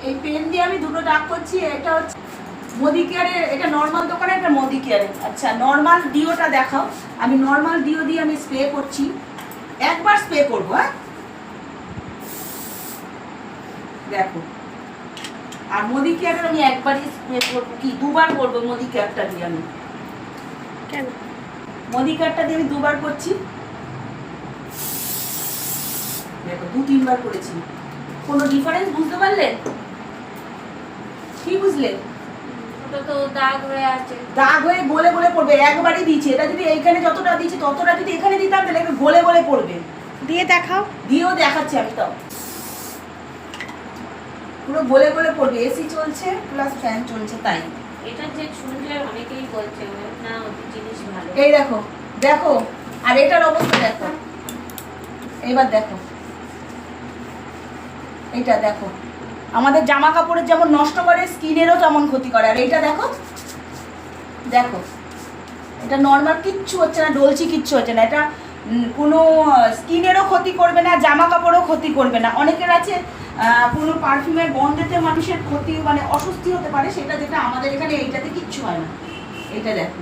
এই পেন দিয়ে আমি দুটো দাগ করছি। এটা হচ্ছে মোদি কেয়ারের, এটা নর্মাল দোকানে, এটা মোদি কেয়ারের। আচ্ছা নর্মাল ডিওটা দেখাও। আমি নর্মাল ডিও দিয়ে আমি স্প্রে করছি, একবার স্প্রে করবো। হ্যাঁ দেখো, আর মোদি কেয়ারের আমি একবারই স্প্রে করবো, কি দুবার করবো মোদি কেয়ারটা দিয়ে। আমি কেন মোদি কেয়ারটা দিয়ে আমি দুবার করছি, দেখো 2-3 বার করেছি। কোনো ডিফারেন্স বুঝতে পারলে? কি বুঝলে? ওটা তো দাগ হয়ে আছে। দাগ হয়ে গলে গলে পড়বে, একবারই দিয়েছি। এটা যদি এইখানে যতটা দিয়েছি ততটা যদি এখানে দিতাম তাহলে একটু গলে গলে পড়বে। দিয়ে দেখাও। দিয়েও দেখাচ্ছি আমি, তাও পুরো গলে গলে পড়বে। এসি চলছে প্লাস ফ্যান চলছে, তাই এটা যে শুনলে অনেকেই বলছে না ওদের জিনিস ভালো। এই দেখো দেখো, আর এটার অবস্থা দেখো। এইবার দেখো, এইটা দেখো, আমাদের জামা কাপড়ের যেমন নষ্ট করে, স্কিনেরও তেমন ক্ষতি করে। আর এইটা দেখো দেখো, এটা নর্মাল কিচ্ছু হচ্ছে না, ডলছি কিচ্ছু হচ্ছে না। এটা কোনো স্কিনেরও ক্ষতি করবে না, জামা কাপড়ও ক্ষতি করবে না। অনেকের আছে কোনো পারফিউমের গন্ধেতে মানুষের ক্ষতি, মানে অস্বস্তি হতে পারে, সেটা যেটা আমাদের এখানে এইটাতে কিচ্ছু হয় না। এইটা দেখো।